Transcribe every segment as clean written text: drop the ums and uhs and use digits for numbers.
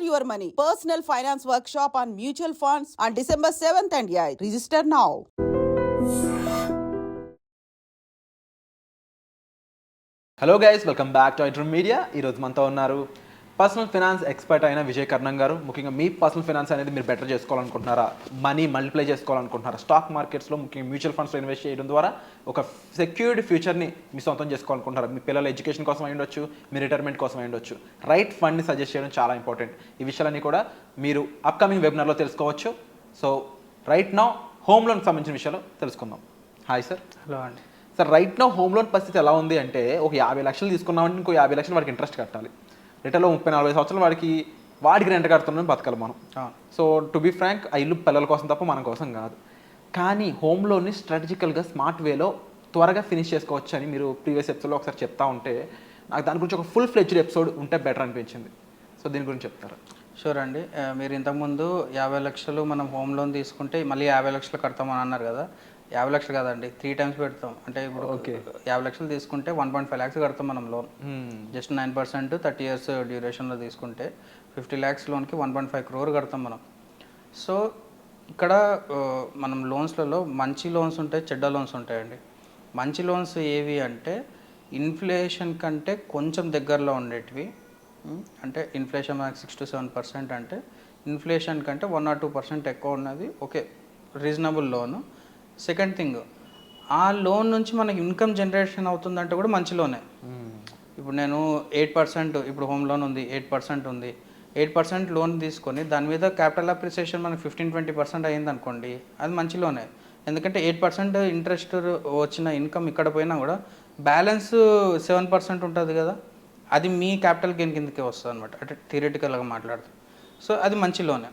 your money. Personal finance workshop on mutual funds on December 7th and 8th. Register now. Hello guys, welcome back to iDream media. ఈరోజు మనతో ఉన్నారు personal finance expert అయిన విజయ్ కర్ణం గారు. ముఖ్యంగా మీ personal finance అనేది మీరు better చేసుకోవాలనుకుంటున్నారా, money multiply చేసుకోవాలనుకుంటున్నారా, stock మార్కెట్స్లో ముఖ్యంగా మ్యూచువల్ ఫండ్స్లో ఇన్వెస్ట్ చేయడం ద్వారా ఒక సెక్యూర్డ్ ఫ్యూచర్ని మీ సొంతం చేసుకోవాలనుకుంటున్నారా, మీ పిల్లల ఎడ్యుకేషన్ కోసం అయి ఉండొచ్చు, మీ రిటైర్మెంట్ కోసం అయి ఉండొచ్చు, రైట్ ఫండ్ని సజెస్ట్ చేయడం చాలా ఇంపార్టెంట్. ఈ విషయాలన్నీ కూడా మీరు అప్కమింగ్ వెబినార్లో తెలుసుకోవచ్చు. సో రైట్ నౌ హోమ్ లోన్కి సంబంధించిన విషయాలు తెలుసుకుందాం. Hi sir. హలో అండి. Sir, right now home loan పరిస్థితి ఎలా ఉంది అంటే, ఒక 50 లక్షలు తీసుకున్నామంటే ఇంకో 50 లక్షలు వాడికి ఇంట్రెస్ట్ కట్టాలి. రిటర్న్లో 30-40 సంవత్సరాలు వాడికి రెంట్ కడుతున్నాం బతకాలి మనం. సో టు బీ ఫ్రాంక్, ఆ ఇల్లు పిల్లల కోసం తప్ప మన కోసం కాదు. కానీ హోమ్ లోన్ని స్ట్రాటజికల్గా స్మార్ట్ వేలో త్వరగా ఫినిష్ చేసుకోవచ్చు అని మీరు ప్రీవియస్ ఎపిసోడ్లో ఒకసారి చెప్తా ఉంటే నాకు దాని గురించి ఒక ఫుల్ ఫ్లెడ్జ్డ్ ఎపిసోడ్ ఉంటే బెటర్ అనిపించింది. సో దీని గురించి చెప్తారా? షూర్ అండి. మీరు ఇంతకుముందు 50 లక్షలు మనం హోమ్ లోన్ తీసుకుంటే మళ్ళీ 50 లక్షలు కడతామని అన్నారు కదా. 50 లక్షలు కాదండి, 3 times పెడతాం. అంటే ఇప్పుడు 50 లక్షలు తీసుకుంటే 1.5 lakhs కడతాం మనం లోన్. జస్ట్ 9% 30 years డ్యూరేషన్లో తీసుకుంటే 50 lakhs లోన్కి 1.5 crore కడతాం మనం. సో ఇక్కడ మనం లోన్స్లలో మంచి లోన్స్ ఉంటాయి, చెడ్డ లోన్స్ ఉంటాయండి. మంచి లోన్స్ ఏవి అంటే ఇన్ఫ్లేషన్ కంటే కొంచెం దగ్గరలో ఉండేటివి. అంటే ఇన్ఫ్లేషన్ మనకి 6 to 7% అంటే ఇన్ఫ్లేషన్ కంటే 1 or 2% ఎక్కువ ఉన్నది ఓకే, రీజనబుల్ లోను. సెకండ్ థింగ్, ఆ లోన్ నుంచి మనకి ఇన్కమ్ జనరేషన్ అవుతుందంటే కూడా మంచి లోనే. ఇప్పుడు నేను 8%, ఇప్పుడు హోమ్ లోన్ ఉంది 8% ఉంది, 8% లోన్ తీసుకొని దాని మీద క్యాపిటల్ అప్రిసియేషన్ మనకి 15-20% అయ్యింది అనుకోండి, అది మంచి లోనే. ఎందుకంటే 8% ఇంట్రెస్ట్ వచ్చిన ఇన్కమ్ ఇక్కడ పోయినా కూడా బ్యాలెన్స్ 7% ఉంటుంది కదా, అది మీ క్యాపిటల్ గెయిన్ కిందకే వస్తుంది అనమాట. అంటే థియరిటికల్గా మాట్లాడుతుంది. సో అది మంచి లోనే.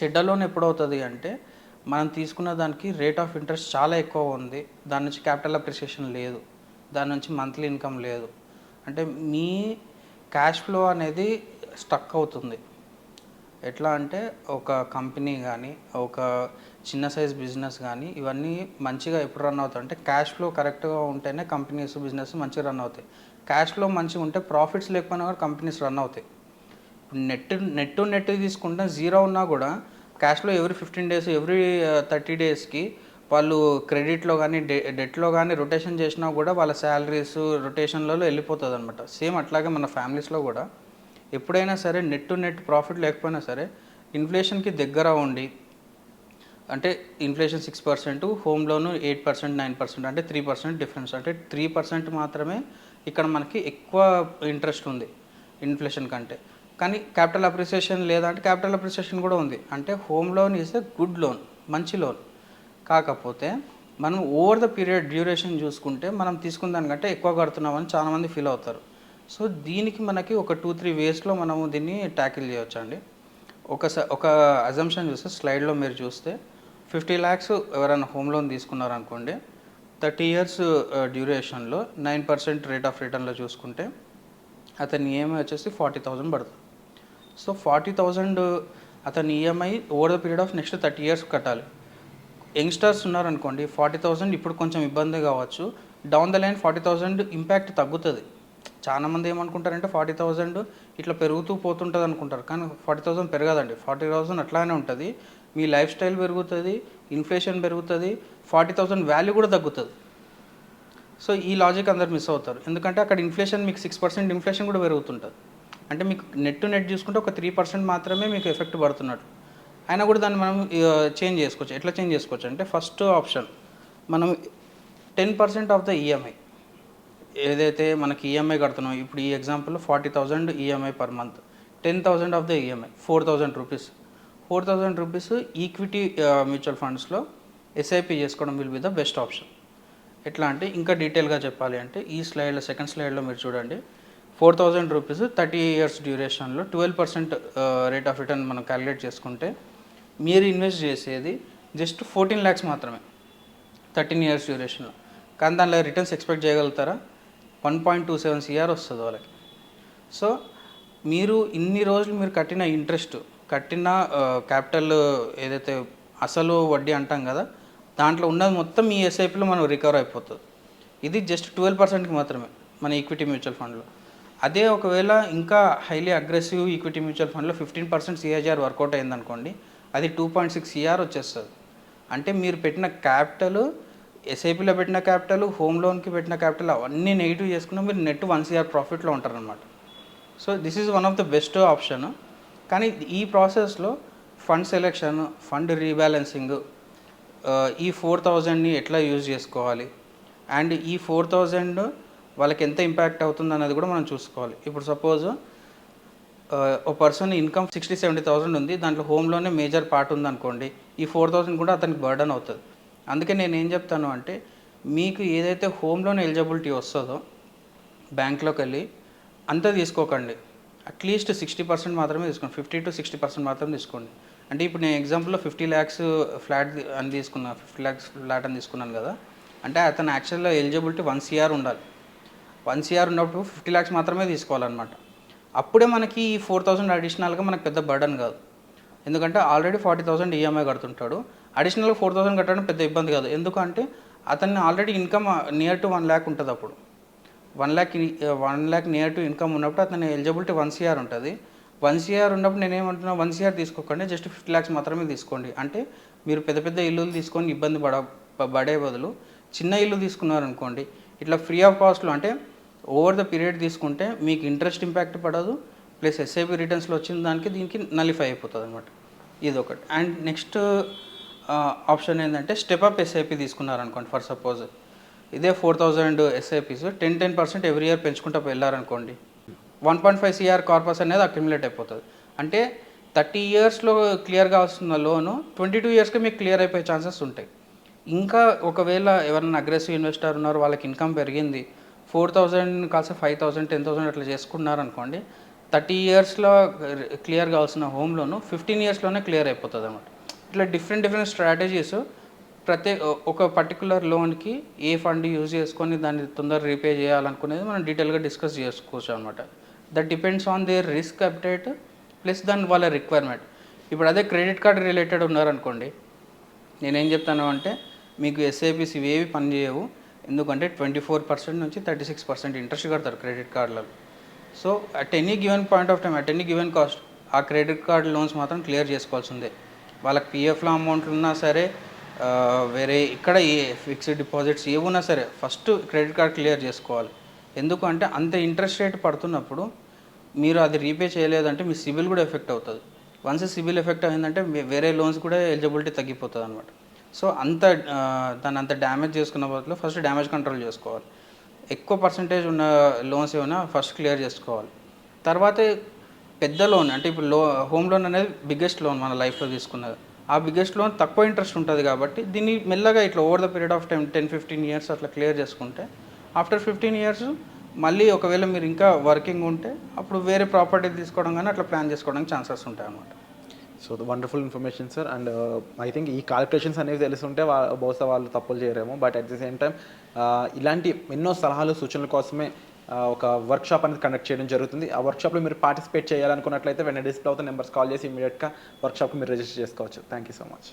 చెడ్డ లోన్ ఎప్పుడవుతుంది అంటే మనం తీసుకున్న దానికి రేట్ ఆఫ్ ఇంట్రెస్ట్ చాలా ఎక్కువ ఉంది, దాని నుంచి క్యాపిటల్ అప్రిసియేషన్ లేదు, దాని నుంచి మంత్లీ ఇన్కమ్ లేదు, అంటే మీ క్యాష్ ఫ్లో అనేది స్టక్ అవుతుంది. ఎట్లా అంటే ఒక కంపెనీ కానీ ఒక చిన్న సైజ్ బిజినెస్ కానీ ఇవన్నీ మంచిగా ఎప్పుడు రన్ అవుతాయి అంటే క్యాష్ ఫ్లో కరెక్ట్గా ఉంటేనే కంపెనీస్ బిజినెస్ మంచిగా రన్ అవుతాయి. క్యాష్ ఫ్లో మంచిగా ఉంటే ప్రాఫిట్స్ లేకపోయినా కూడా కంపెనీస్ రన్ అవుతాయి. నెట్ తీసుకుంటే జీరో ఉన్నా కూడా క్యాష్లో ఎవ్రీ 15 days ఎవ్రీ 30 daysకి వాళ్ళు క్రెడిట్లో కానీ డెట్లో కానీ రొటేషన్ చేసినా కూడా వాళ్ళ శాలరీస్ రొటేషన్లలో వెళ్ళిపోతుంది అనమాట. సేమ్ అట్లాగే మన ఫ్యామిలీస్లో కూడా ఎప్పుడైనా సరే నెట్ ప్రాఫిట్ లేకపోయినా సరే ఇన్ఫ్లేషన్కి దగ్గర ఉండి, అంటే ఇన్ఫ్లేషన్ 6%, హోమ్ లోను 8%, 9% అంటే 3% డిఫరెన్స్. అంటే 3% మాత్రమే ఇక్కడ మనకి ఎక్కువ ఇంట్రెస్ట్ ఉంది ఇన్ఫ్లేషన్ కంటే. కానీ క్యాపిటల్ అప్రిసియేషన్ లేదా అంటే క్యాపిటల్ అప్రిసియేషన్ కూడా ఉంది. అంటే home loan is a good loan, మంచి లోన్. కాకపోతే మనం ఓవర్ ద పీరియడ్ డ్యూరేషన్ చూసుకుంటే మనం తీసుకున్న దానికంటే ఎక్కువ కడుతున్నామని చాలామంది ఫీల్ అవుతారు. సో దీనికి మనకి ఒక 2-3 వేస్లో మనము దీన్ని ట్యాకిల్ చేయవచ్చు అండి. ఒక అజంప్షన్ చూస్తే స్లైడ్లో మీరు చూస్తే 50 lakhs ఎవరైనా హోమ్ లోన్ తీసుకున్నారనుకోండి, 30 years డ్యూరేషన్లో 9% రేట్ ఆఫ్ రిటర్న్లో చూసుకుంటే అతని ఈఎంఐ వచ్చేసి 40,000 పడుతుంది. సో 40,000 అతని EMI over the period of next 30 years కట్టాలి. యంగ్స్టర్స్ ఉన్నారనుకోండి, 40,000 ఇప్పుడు కొంచెం ఇబ్బంది కావచ్చు, డౌన్ ద లైన్ 40,000 ఇంపాక్ట్ తగ్గుతుంది. చాలామంది ఏమనుకుంటారంటే 40,000 ఇట్లా పెరుగుతూ పోతుంటుంది అనుకుంటారు, కానీ 40,000 పెరగదండి. 40,000 అట్లానే ఉంటుంది. మీ లైఫ్ స్టైల్ పెరుగుతుంది, ఇన్ఫ్లేషన్ పెరుగుతుంది, 40,000 వాల్యూ కూడా తగ్గుతుంది. సో ఈ లాజిక్ అందరు మిస్ అవుతారు. ఎందుకంటే అక్కడ ఇన్ఫ్లేషన్ మీకు 6% ఇన్ఫ్లేషన్ కూడా పెరుగుతుంటుంది. అంటే మీకు నెట్ చూసుకుంటే ఒక 3% మాత్రమే మీకు ఎఫెక్ట్ పడుతున్నట్టు. అయినా కూడా దాన్ని మనం చేంజ్ చేసుకోవచ్చు. ఎట్లా చేంజ్ చేసుకోవచ్చు అంటే, ఫస్ట్ ఆప్షన్ మనం 10% ఆఫ్ ద ఈఎంఐ ఏదైతే మనకి ఈఎంఐ కడుతున్నాం, ఇప్పుడు ఈ ఎగ్జాంపుల్లో 40,000 EMI per month, 10,000 of the EMI 4,000 rupees. 4,000 rupees equity mutual ఫండ్స్లో ఎస్ఐపి చేసుకోవడం will be the best option. ఎట్లా అంటే ఇంకా డీటెయిల్గా చెప్పాలి అంటే ఈ స్లైడ్లో సెకండ్ స్లైడ్లో మీరు చూడండి, 4,000 rupees 30 years డ్యూరేషన్లో 12% rate of return మనం క్యాలిక్యులేట్ చేసుకుంటే మీరు ఇన్వెస్ట్ చేసేది జస్ట్ 14 lakhs మాత్రమే 13 years డ్యూరేషన్లో. కానీ దానిలో రిటర్న్స్ ఎక్స్పెక్ట్ చేయగలుగుతారా? 1.27 CR వస్తుంది వాళ్ళకి. సో మీరు ఇన్ని రోజులు మీరు కట్టిన ఇంట్రెస్ట్, కట్టిన క్యాపిటల్ ఏదైతే అసలు వడ్డీ అంటాం కదా, దాంట్లో ఉన్నది మొత్తం ఈ ఎస్ఐపిలో మనం రికవర్ అయిపోతుంది. ఇది జస్ట్ 12%కి మాత్రమే మన ఈక్విటీ మ్యూచువల్ ఫండ్లో. అదే ఒకవేళ ఇంకా హైలీ అగ్రెసివ్ ఈక్విటీ మ్యూచువల్ ఫండ్లో 15% సిఏజీఆర్ వర్కౌట్ అయిందనుకోండి, అది 2.6 సిఆర్ వచ్చేస్తుంది. అంటే మీరు పెట్టిన క్యాపిటల్, ఎస్ఐపిలో పెట్టిన క్యాపిటల్, హోమ్ లోన్కి పెట్టిన క్యాపిటల్ అవన్నీ నెగిటివ్ చేసుకున్నా మీరు నెట్ 1 సిఆర్ ప్రాఫిట్లో ఉంటారనమాట. So this is one of the best option. కానీ ఈ ప్రాసెస్లో ఫండ్ సెలెక్షన్, ఫండ్ రీబ్యాలెన్సింగ్, ఈ 4,000ని ఎట్లా యూజ్ చేసుకోవాలి అండ్ ఈ 4,000 వాళ్ళకి ఎంత ఇంపాక్ట్ అవుతుంది అన్నది కూడా మనం చూసుకోవాలి. ఇప్పుడు సపోజ్ ఒక పర్సన్ ఇన్కమ్ 60-70,000 ఉంది, దాంట్లో హోమ్లోనే మేజర్ పార్ట్ ఉందనుకోండి, ఈ 4,000 కూడా అతనికి బర్డన్ అవుతుంది. అందుకే నేను ఏం చెప్తాను అంటే, మీకు ఏదైతే హోమ్ లోన్ ఎలిజిబిలిటీ వస్తుందో బ్యాంక్లోకి వెళ్ళి అంతా తీసుకోకండి, అట్లీస్ట్ 60% మాత్రమే తీసుకోండి, 50 to 60% మాత్రమే తీసుకోండి. అంటే ఇప్పుడు నేను ఎగ్జాంపుల్లో 50 lakhs ఫ్లాట్ అని తీసుకున్నాను, 50 lakhs ఫ్లాట్ అని తీసుకున్నాను కదా, అంటే అతను యాక్చువల్గా ఎలిజిబిలిటీ 1 సిఆర్ ఉండాలి. 1 సిఆర్ ఉన్నప్పుడు 50 lakhs మాత్రమే తీసుకోవాలన్నమాట. అప్పుడే మనకి ఈ 4,000 అడిషనల్గా మనకు పెద్ద బర్డన్ కాదు. ఎందుకంటే ఆల్రెడీ 40,000 ఈఎంఐ కడుతుంటాడు, అడిషనల్గా 4,000 కట్టడం పెద్ద ఇబ్బంది కాదు. ఎందుకంటే అతన్ని already income near to 1 lakh ఉంటుంది. అప్పుడు 1 lakh నియర్ టు ఇన్కమ్ ఉన్నప్పుడు అతని ఎలిజిబిలిటీ 1 సిఆర్ ఉంటుంది. 1 సిఆర్ ఉన్నప్పుడు నేనేమంటున్నా, 1 సిఆర్ తీసుకోకండి, జస్ట్ 50 lakhs మాత్రమే తీసుకోండి. అంటే మీరు పెద్ద పెద్ద ఇల్లులు తీసుకొని ఇబ్బంది పడే బదులు చిన్న ఇల్లు తీసుకున్నారనుకోండి, ఇట్లా ఫ్రీ ఆఫ్ కాస్ట్లో, అంటే ఓవర్ ద పీరియడ్ తీసుకుంటే మీకు ఇంట్రెస్ట్ ఇంపాక్ట్ పడదు, ప్లస్ ఎస్ఐపి రిటర్న్స్లో వచ్చిన దానికి దీనికి నలిఫై అయిపోతుంది అనమాట. ఇది ఒకటి. అండ్ నెక్స్ట్ ఆప్షన్ ఏంటంటే స్టెప్ అప్ ఎస్ఐపి తీసుకున్నారనుకోండి. ఫర్ సపోజ్ ఇదే 4,000 ఎస్ఐపిస్ 10% ఎవ్రీ ఇయర్ పెంచుకుంటూ వెళ్ళారనుకోండి, 1.5 సిఆర్ కార్పస్ అనేది అక్యుములేట్ అయిపోతుంది. అంటే 30 yearsలో క్లియర్ కావాల్సిన లోను 22 yearsకి మీకు క్లియర్ అయిపోయే ఛాన్సెస్ ఉంటాయి. ఇంకా ఒకవేళ ఎవరైనా అగ్రెసివ్ ఇన్వెస్టర్ ఉన్నారు, వాళ్ళకి ఇన్కమ్ పెరిగింది, 4,000 కాస్త 5,000, 10,000 అట్లా చేసుకున్నారనుకోండి, 30 yearsలో క్లియర్ కావాల్సిన హోమ్ లోను 15 yearsలోనే క్లియర్ అయిపోతుంది అనమాట. ఇట్లా డిఫరెంట్ స్ట్రాటజీస్ ఒక పర్టికులర్ లోన్కి ఏ ఫండ్ యూజ్ చేసుకొని దాన్ని తొందరగా రీపే చేయాలనుకునేది మనం డీటెయిల్గా డిస్కస్ చేసుకోవచ్చు అనమాట. That depends on their risk update plus దాని వాళ్ళ రిక్వైర్మెంట్. ఇప్పుడు అదే క్రెడిట్ కార్డ్ రిలేటెడ్ ఉన్నారనుకోండి, నేనేం చెప్తాను అంటే, మీకు ఎస్ఐపిస్ ఇవేవి పనిచేయవు. ఎందుకంటే 24% నుంచి 36% ఇంట్రెస్ట్ కడతారు క్రెడిట్ కార్డులలో. So at any given point of time, at any given cost, ఆ క్రెడిట్ కార్డ్ లోన్స్ మాత్రం క్లియర్ చేసుకోవాల్సిందే. వాళ్ళకి పిఎఫ్లో అమౌంట్లు ఉన్నా సరే, వేరే ఇక్కడ ఏ ఫిక్స్డ్ డిపాజిట్స్ ఏమున్నా సరే, ఫస్ట్ క్రెడిట్ కార్డ్ క్లియర్ చేసుకోవాలి. ఎందుకంటే అంత ఇంట్రెస్ట్ రేట్ పడుతున్నప్పుడు మీరు అది రీపే చేయలేదంటే మీ సిబిల్ కూడా ఎఫెక్ట్ అవుతుంది. వన్స్ సిబిల్ ఎఫెక్ట్ అయిందంటే వేరే లోన్స్ కూడా ఎలిజిబిలిటీ తగ్గిపోతుంది అనమాట. సో దాన్ని అంత డ్యామేజ్ చేసుకున్న బదులు ఫస్ట్ డ్యామేజ్ కంట్రోల్ చేసుకోవాలి. ఎక్కువ పర్సంటేజ్ ఉన్న లోన్స్ ఏమైనా ఫస్ట్ క్లియర్ చేసుకోవాలి. తర్వాత పెద్ద లోన్, అంటే ఇప్పుడు హోమ్ లోన్ అనేది బిగ్గెస్ట్ లోన్ మన లైఫ్లో తీసుకున్నది. ఆ బిగ్గెస్ట్ లోన్ తక్కువ ఇంట్రెస్ట్ ఉంటుంది కాబట్టి దీన్ని మెల్లగా ఇట్లా over the period of time 10-15 years అట్లా క్లియర్ చేసుకుంటే, ఆఫ్టర్ 15 years మళ్ళీ ఒకవేళ మీరు ఇంకా వర్కింగ్ ఉంటే అప్పుడు వేరే ప్రాపర్టీ తీసుకోవడం కానీ అట్లా ప్లాన్ చేసుకోవడానికి ఛాన్సెస్ ఉంటాయి అన్నమాట. So wonderful information sir. And I think ఈ క్యాలిక్యులేషన్స్ అనేవి తెలుస్తుంటే బహుశా వాళ్ళు తప్పులు చేయరేమో. But at the same time ఇలాంటి ఎన్నో సలహాలు సూచనల కోసమే ఒక వర్క్షాప్ అనేది కండక్ట్ చేయడం జరుగుతుంది. ఆ వర్క్షాప్లో మీరు పార్టిసిపేట్ చేయాలనుకున్నట్లయితే వెంటనే డిస్ప్లే అవుతున్న నెంబర్స్ కాల్ చేసి ఇమీడియట్గా వర్క్షాప్కి మీరు రిజిస్టర్ చేసుకోవచ్చు. Thank you so much.